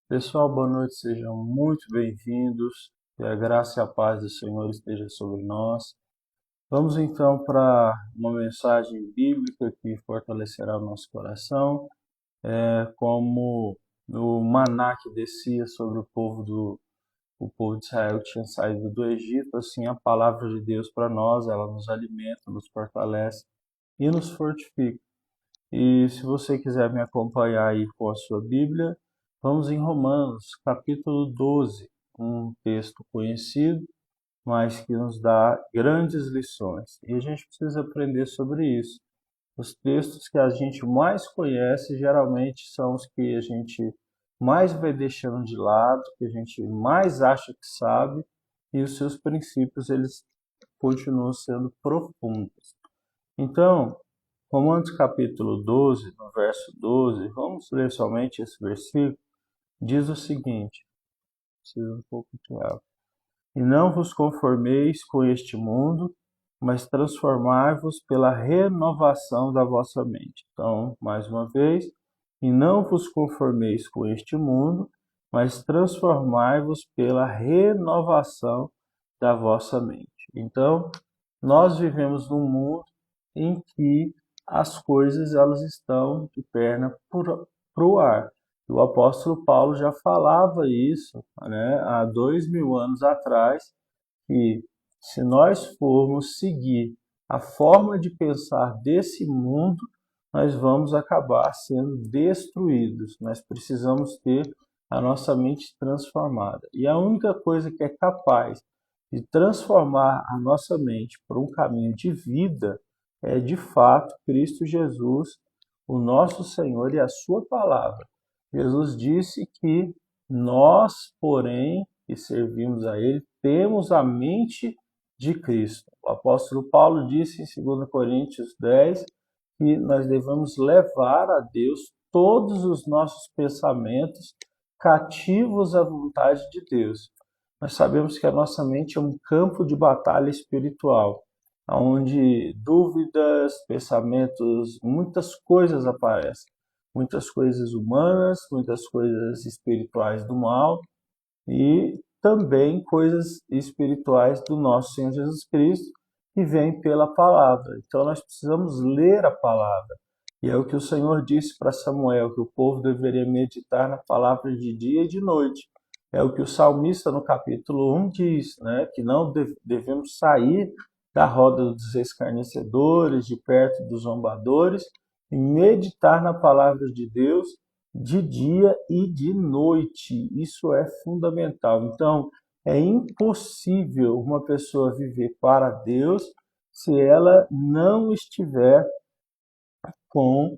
Pessoal, boa noite, sejam muito bem-vindos. Que a graça e a paz do Senhor esteja sobre nós. Vamos então para uma mensagem bíblica que fortalecerá o nosso coração, como o maná que descia sobre o povo de Israel que tinha saído do Egito, assim a palavra de Deus para nós, ela nos alimenta, nos fortalece e nos fortifica. E se você quiser me acompanhar aí com a sua Bíblia, vamos em Romanos, capítulo 12, um texto conhecido, mas que nos dá grandes lições. E a gente precisa aprender sobre isso. Os textos que a gente mais conhece geralmente são os que a gente mais vai deixando de lado, que a gente mais acha que sabe, e os seus princípios eles continuam sendo profundos. Então, Romanos capítulo 12, no verso 12, vamos ler somente esse versículo, diz o seguinte, preciso um pouco de água. E não vos conformeis com este mundo, mas transformai-vos pela renovação da vossa mente. Então, mais uma vez, e não vos conformeis com este mundo, mas transformai-vos pela renovação da vossa mente. Então, nós vivemos num mundo em que as coisas elas estão de perna para o ar. O apóstolo Paulo já falava isso, né, há 2000 anos atrás, que se nós formos seguir a forma de pensar desse mundo, nós vamos acabar sendo destruídos. Nós precisamos ter a nossa mente transformada. E a única coisa que é capaz de transformar a nossa mente para um caminho de vida é, de fato, Cristo Jesus, o nosso Senhor e a sua palavra. Jesus disse que nós, porém, que servimos a Ele, temos a mente de Cristo. O apóstolo Paulo disse em 2 Coríntios 10 que nós devemos levar a Deus todos os nossos pensamentos cativos à vontade de Deus. Nós sabemos que a nossa mente é um campo de batalha espiritual, onde dúvidas, pensamentos, muitas coisas aparecem. Muitas coisas humanas, muitas coisas espirituais do mal e também coisas espirituais do nosso Senhor Jesus Cristo que vem pela palavra. Então nós precisamos ler a palavra. E é o que o Senhor disse para Samuel, que o povo deveria meditar na palavra de dia e de noite. É o que o salmista no capítulo 1 diz, né? Que não devemos sair da roda dos escarnecedores, de perto dos zombadores, e meditar na palavra de Deus de dia e de noite. Isso é fundamental. Então, é impossível uma pessoa viver para Deus se ela não estiver com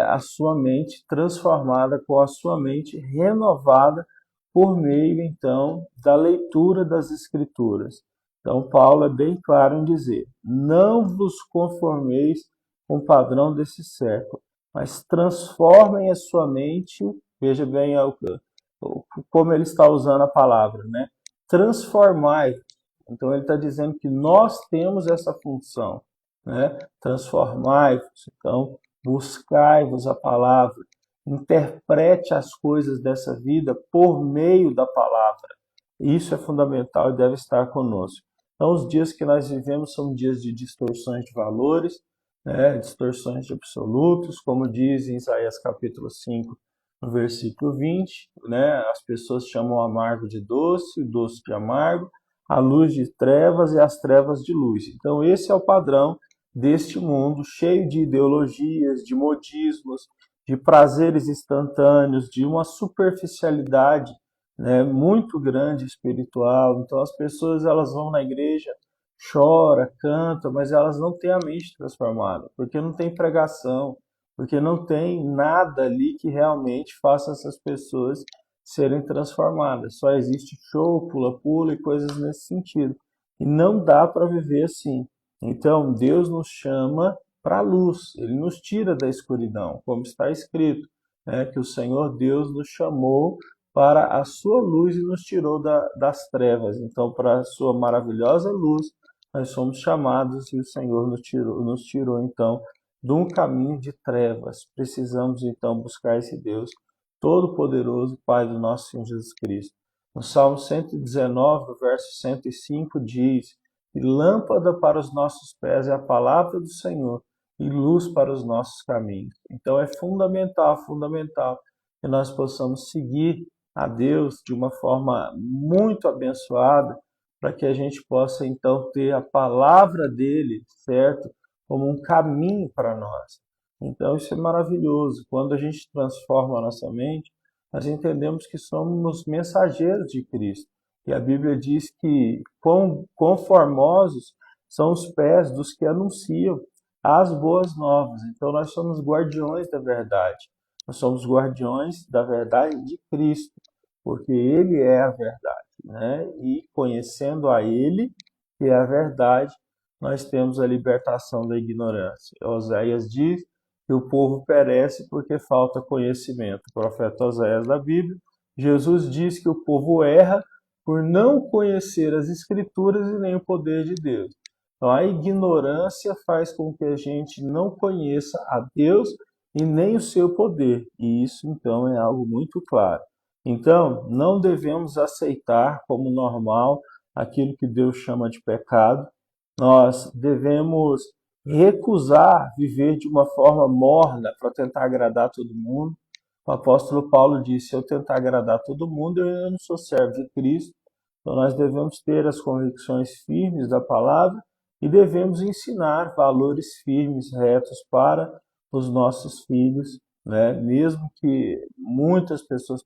a sua mente transformada, com a sua mente renovada por meio, então, da leitura das Escrituras. Então, Paulo é bem claro em dizer: não vos conformeis com o padrão desse século, mas transformem a sua mente, veja bem como ele está usando a palavra, né? Transformai. Então, ele está dizendo que nós temos essa função, né? Transformai-vos, então, buscai-vos a palavra, interprete as coisas dessa vida por meio da palavra. Isso é fundamental e deve estar conosco. Então, os dias que nós vivemos são dias de distorções de valores, né? Distorções de absolutos, como diz em Isaías capítulo 5, no versículo 20, né? As pessoas chamam o amargo de doce, o doce de amargo, a luz de trevas e as trevas de luz. Então, esse é o padrão deste mundo cheio de ideologias, de modismos, de prazeres instantâneos, de uma superficialidade, né, muito grande espiritual. Então as pessoas elas vão na igreja, chora, canta, mas elas não têm a mente transformada, porque não tem pregação, porque não tem nada ali que realmente faça essas pessoas serem transformadas. Só existe show, pula-pula e coisas nesse sentido. E não dá para viver assim. Então, Deus nos chama para a luz, Ele nos tira da escuridão, como está escrito, né, que o Senhor Deus nos chamou para a sua luz e nos tirou das trevas. Então, para a sua maravilhosa luz, nós somos chamados e o Senhor nos tirou então de um caminho de trevas. Precisamos então buscar esse Deus Todo-Poderoso, Pai do nosso Senhor Jesus Cristo. No Salmo 119, no verso 105, diz: "E lâmpada para os nossos pés é a palavra do Senhor, e luz para os nossos caminhos." Então é fundamental que nós possamos seguir a Deus de uma forma muito abençoada, para que a gente possa então ter a palavra dele, certo? Como um caminho para nós. Então isso é maravilhoso. Quando a gente transforma a nossa mente, nós entendemos que somos mensageiros de Cristo. E a Bíblia diz que quão formosos são os pés dos que anunciam as boas novas. Então nós somos guardiões da verdade. Nós somos guardiões da verdade de Cristo, porque Ele é a verdade, né? E conhecendo a Ele, que é a verdade, nós temos a libertação da ignorância. Oséias diz que o povo perece porque falta conhecimento. O profeta Oséias da Bíblia. Jesus diz que o povo erra por não conhecer as Escrituras e nem o poder de Deus. Então, a ignorância faz com que a gente não conheça a Deus e nem o seu poder. E isso, então, é algo muito claro. Então, não devemos aceitar como normal aquilo que Deus chama de pecado. Nós devemos recusar viver de uma forma morna para tentar agradar todo mundo. O apóstolo Paulo disse: se eu tentar agradar todo mundo, eu não sou servo de Cristo. Então nós devemos ter as convicções firmes da palavra e devemos ensinar valores firmes, retos para os nossos filhos, né? Mesmo que muitas pessoas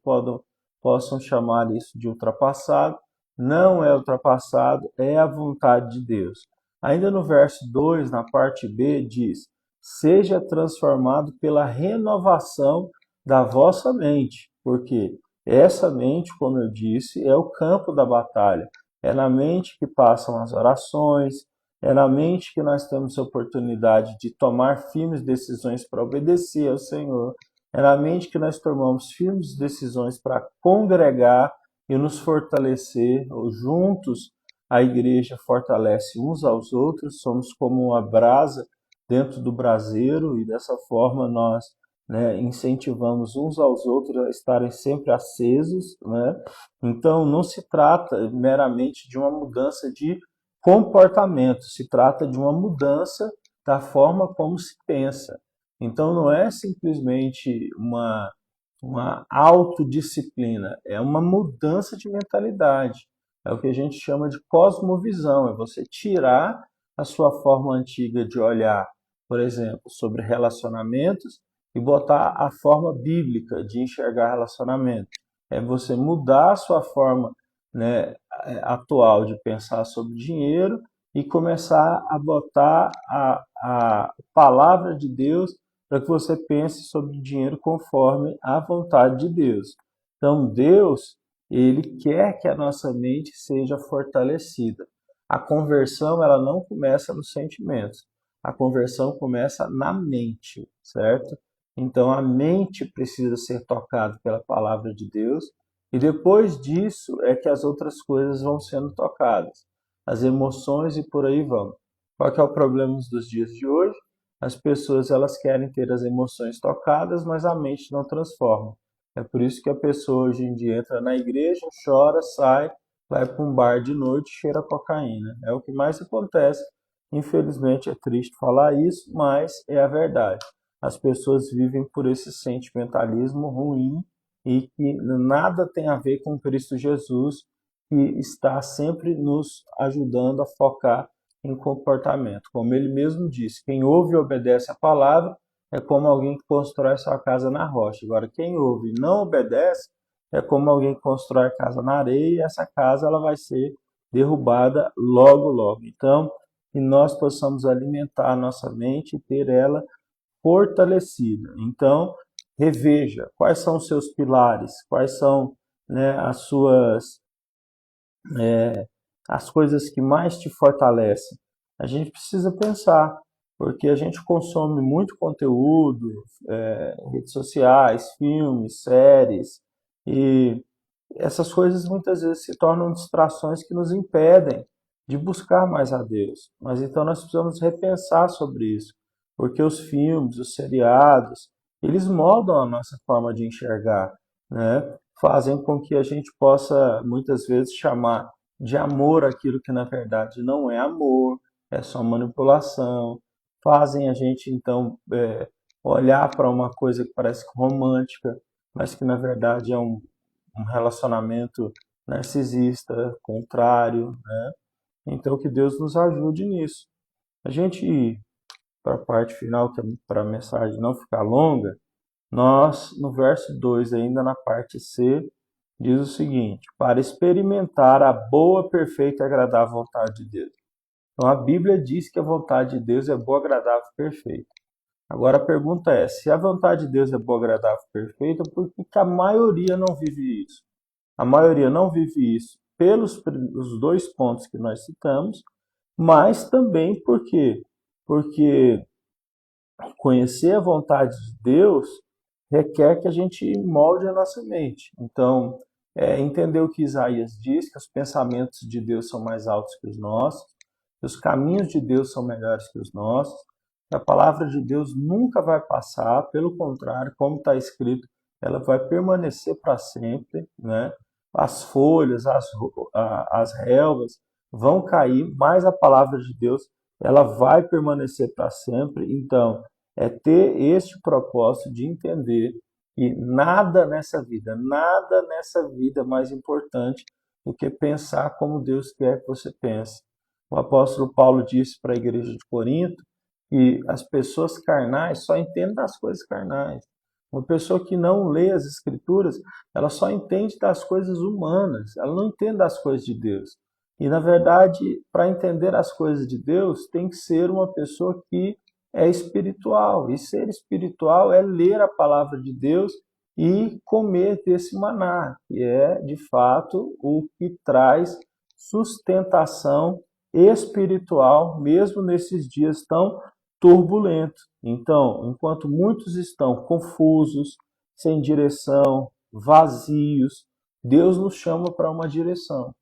possam chamar isso de ultrapassado, não é ultrapassado, é a vontade de Deus. Ainda no verso 2, na parte B, diz: seja transformado pela renovação da vossa mente, porque essa mente, como eu disse, é o campo da batalha. É na mente que passam as orações, é na mente que nós temos a oportunidade de tomar firmes decisões para obedecer ao Senhor. É na mente que nós tomamos firmes decisões para congregar e nos fortalecer. Juntos, a igreja fortalece uns aos outros, somos como uma brasa dentro do braseiro e dessa forma nós, né, incentivamos uns aos outros a estarem sempre acesos, né? Então não se trata meramente de uma mudança de comportamento, se trata de uma mudança da forma como se pensa. Então não é simplesmente uma autodisciplina, é uma mudança de mentalidade. É o que a gente chama de cosmovisão, é você tirar a sua forma antiga de olhar, por exemplo, sobre relacionamentos e botar a forma bíblica de enxergar relacionamento. É você mudar a sua forma, né, atual de pensar sobre dinheiro e começar a botar a palavra de Deus para que você pense sobre dinheiro conforme a vontade de Deus. Então, Deus, ele quer que a nossa mente seja fortalecida. A conversão, ela não começa nos sentimentos. A conversão começa na mente, certo? Então, a mente precisa ser tocada pela palavra de Deus e depois disso é que as outras coisas vão sendo tocadas. As emoções e por aí vão. Qual que é o problema dos dias de hoje? As pessoas elas querem ter as emoções tocadas, mas a mente não transforma. É por isso que a pessoa hoje em dia entra na igreja, chora, sai, vai para um bar de noite e cheira cocaína. É o que mais acontece. Infelizmente é triste falar isso, mas é a verdade. As pessoas vivem por esse sentimentalismo ruim e que nada tem a ver com Cristo Jesus, que está sempre nos ajudando a focar em comportamento. Como ele mesmo disse, quem ouve e obedece a palavra é como alguém que constrói sua casa na rocha. Agora, quem ouve e não obedece é como alguém que constrói a casa na areia e essa casa ela vai ser derrubada logo, logo. Então, que nós possamos alimentar a nossa mente e ter ela fortalecida. Então, reveja quais são os seus pilares, quais são, né, as coisas que mais te fortalecem. A gente precisa pensar, porque a gente consome muito conteúdo, redes sociais, filmes, séries, e essas coisas muitas vezes se tornam distrações que nos impedem de buscar mais a Deus. Mas então nós precisamos repensar sobre isso, porque os filmes, os seriados, eles moldam a nossa forma de enxergar. né, fazem com que a gente possa, muitas vezes, chamar de amor aquilo que, na verdade, não é amor, é só manipulação. Fazem a gente, então, olhar para uma coisa que parece romântica, mas que, na verdade, é um relacionamento narcisista, contrário, né? Então, que Deus nos ajude nisso. A gente, para a parte final, para a mensagem não ficar longa, nós, no verso 2, ainda na parte C, diz o seguinte: para experimentar a boa, perfeita e agradável vontade de Deus. Então, a Bíblia diz que a vontade de Deus é boa, agradável e perfeita. Agora a pergunta é: se a vontade de Deus é boa, agradável e perfeita, por que que a maioria não vive isso? A maioria não vive isso pelos os dois pontos que nós citamos, mas também por quê? Porque conhecer a vontade de Deus requer que a gente molde a nossa mente. Então, entender o que Isaías diz, que os pensamentos de Deus são mais altos que os nossos, que os caminhos de Deus são melhores que os nossos, que a palavra de Deus nunca vai passar, pelo contrário, como está escrito, ela vai permanecer para sempre, né? As folhas, as relvas vão cair, mas a palavra de Deus ela vai permanecer para sempre. Então, é ter este propósito de entender que nada nessa vida é mais importante do que pensar como Deus quer que você pense. O apóstolo Paulo disse para a igreja de Corinto que as pessoas carnais só entendem das coisas carnais. Uma pessoa que não lê as escrituras, ela só entende das coisas humanas, ela não entende das coisas de Deus. E, na verdade, para entender as coisas de Deus, tem que ser uma pessoa que é espiritual. E ser espiritual é ler a palavra de Deus e comer desse maná, que é, de fato, o que traz sustentação espiritual, mesmo nesses dias tão turbulentos. Então, enquanto muitos estão confusos, sem direção, vazios, Deus nos chama para uma direção,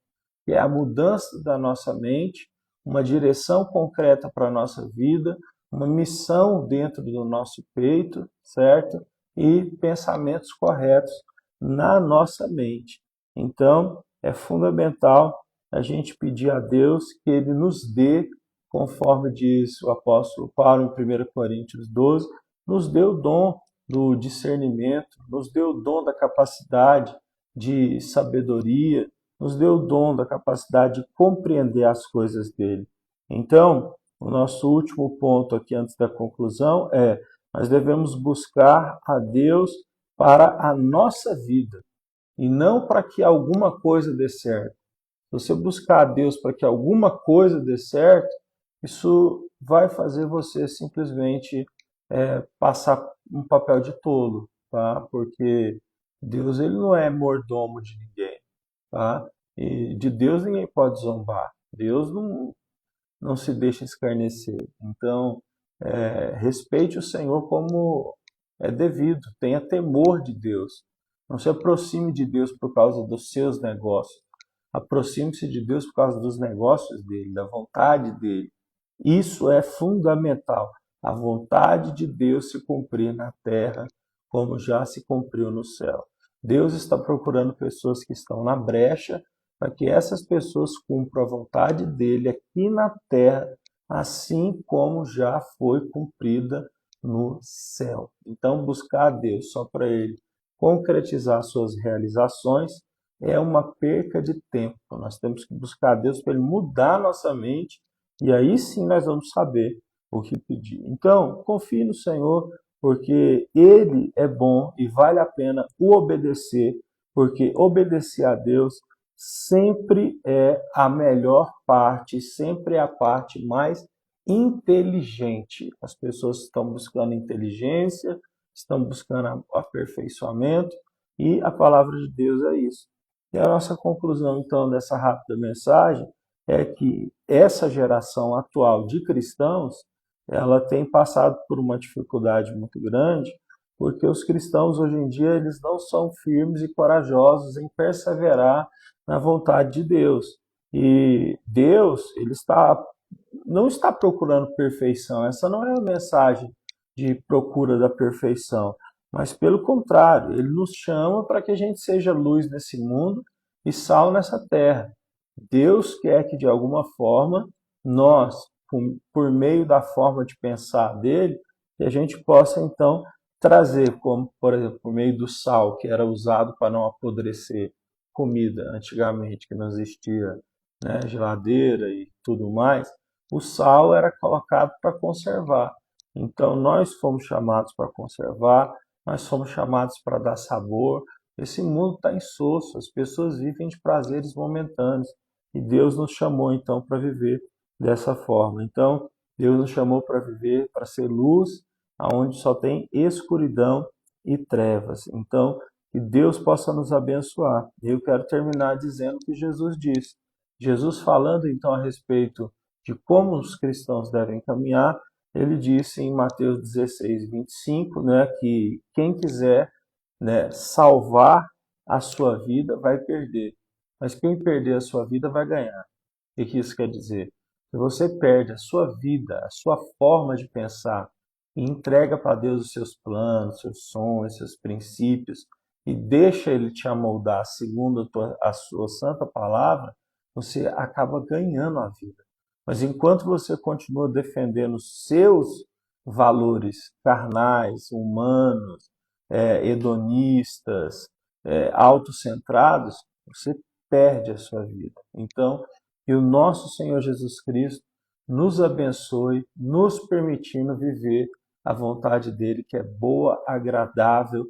que é a mudança da nossa mente, uma direção concreta para a nossa vida, uma missão dentro do nosso peito, certo? E pensamentos corretos na nossa mente. Então, é fundamental a gente pedir a Deus que Ele nos dê, conforme diz o apóstolo Paulo em 1 Coríntios 12, nos dê o dom do discernimento, nos dê o dom da capacidade de sabedoria, nos deu o dom da capacidade de compreender as coisas dele. Então, o nosso último ponto aqui antes da conclusão é: nós devemos buscar a Deus para a nossa vida e não para que alguma coisa dê certo. Se você buscar a Deus para que alguma coisa dê certo, isso vai fazer você simplesmente passar um papel de tolo, tá? Porque Deus ele não é mordomo de ninguém. Tá? E de Deus ninguém pode zombar. Deus não se deixa escarnecer. Então, respeite o Senhor como é devido. Tenha temor de Deus. Não se aproxime de Deus por causa dos seus negócios. Aproxime-se de Deus por causa dos negócios dele, da vontade dele. Isso é fundamental. A vontade de Deus se cumprir na terra como já se cumpriu no céu. Deus está procurando pessoas que estão na brecha para que essas pessoas cumpram a vontade dele aqui na terra, assim como já foi cumprida no céu. Então, buscar a Deus só para ele concretizar suas realizações é uma perca de tempo. Nós temos que buscar a Deus para ele mudar a nossa mente e aí sim nós vamos saber o que pedir. Então, confie no Senhor, porque Ele é bom e vale a pena o obedecer, porque obedecer a Deus sempre é a melhor parte, sempre é a parte mais inteligente. As pessoas estão buscando inteligência, estão buscando aperfeiçoamento, e a palavra de Deus é isso. E a nossa conclusão, então, dessa rápida mensagem é que essa geração atual de cristãos, ela tem passado por uma dificuldade muito grande, porque os cristãos hoje em dia eles não são firmes e corajosos em perseverar na vontade de Deus. E Deus, não está procurando perfeição. Essa não é a mensagem de procura da perfeição. mas pelo contrário, ele nos chama para que a gente seja luz nesse mundo e sal nessa terra. Deus quer que, de alguma forma, nós, por meio da forma de pensar dele, que a gente possa, então, trazer, como, por exemplo, por meio do sal, que era usado para não apodrecer comida antigamente, que não existia, né, geladeira e tudo mais, o sal era colocado para conservar. Então, nós fomos chamados para conservar, nós fomos chamados para dar sabor. Esse mundo está insosso, as pessoas vivem de prazeres momentâneos. E Deus nos chamou então para viver dessa forma. Então, Deus nos chamou para viver, para ser luz, aonde só tem escuridão e trevas. Então, que Deus possa nos abençoar. Eu quero terminar dizendo o que Jesus disse. Jesus falando então a respeito de como os cristãos devem caminhar, ele disse em Mateus 16, 25, né, que quem quiser, né, salvar a sua vida vai perder, mas quem perder a sua vida vai ganhar. O que isso quer dizer? Se você perde a sua vida, a sua forma de pensar, e entrega para Deus os seus planos, seus sonhos, seus princípios, e deixa Ele te amoldar segundo a sua santa palavra, você acaba ganhando a vida. Mas enquanto você continua defendendo os seus valores carnais, humanos, hedonistas, autocentrados, você perde a sua vida. Então, que o nosso Senhor Jesus Cristo nos abençoe, nos permitindo viver a vontade dele, que é boa, agradável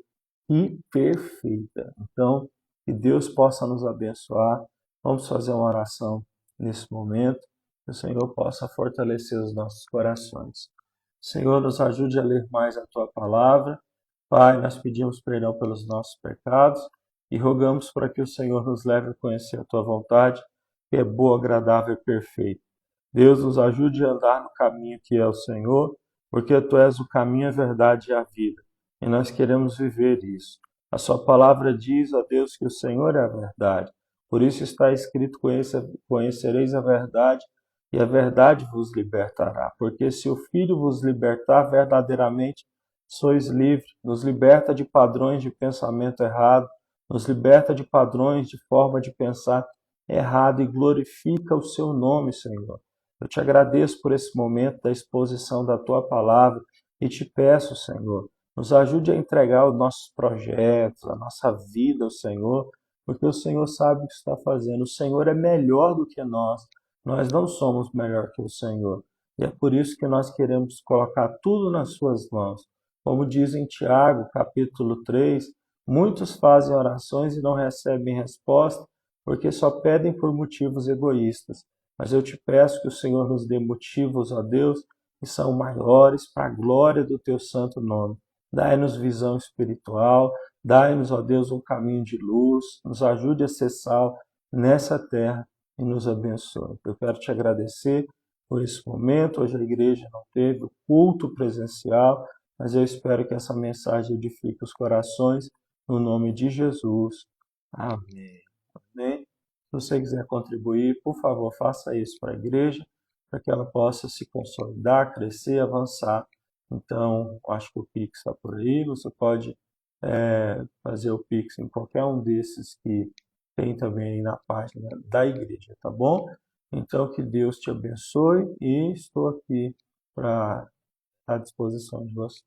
e perfeita. Então, que Deus possa nos abençoar. Vamos fazer uma oração nesse momento, que o Senhor possa fortalecer os nossos corações. Senhor, nos ajude a ler mais a tua palavra. Pai, nós pedimos perdão pelos nossos pecados e rogamos para que o Senhor nos leve a conhecer a tua vontade, que é boa, agradável e perfeita. Deus nos ajude a andar no caminho que é o Senhor, porque tu és o caminho, a verdade e a vida. E nós queremos viver isso. A sua palavra diz, ó Deus, que o Senhor é a verdade. Por isso está escrito, conhecereis a verdade, e a verdade vos libertará. Porque se o Filho vos libertar verdadeiramente, sois livres. Nos liberta de padrões de pensamento errado, nos liberta de padrões de forma de pensar errado e glorifica o seu nome, Senhor. Eu te agradeço por esse momento da exposição da tua palavra e te peço, Senhor, nos ajude a entregar os nossos projetos, a nossa vida ao Senhor, porque o Senhor sabe o que está fazendo. O Senhor é melhor do que nós não somos melhor que o Senhor. E é por isso que nós queremos colocar tudo nas suas mãos. Como diz em Tiago, capítulo 3, muitos fazem orações e não recebem resposta, porque só pedem por motivos egoístas. Mas eu te peço que o Senhor nos dê motivos, ó Deus, que são maiores para a glória do teu santo nome. Dai-nos visão espiritual, dai-nos, ó Deus, um caminho de luz, nos ajude a ser sal nessa terra e nos abençoe. Eu quero te agradecer por esse momento. Hoje a igreja não teve o culto presencial, mas eu espero que essa mensagem edifique os corações, no nome de Jesus. Amém. Amém. Se você quiser contribuir, por favor, faça isso para a igreja, para que ela possa se consolidar, crescer, avançar. Então, acho que o Pix está por aí. Você pode fazer o Pix em qualquer um desses que tem também aí na página da igreja, tá bom? Então, que Deus te abençoe e estou aqui à disposição de você.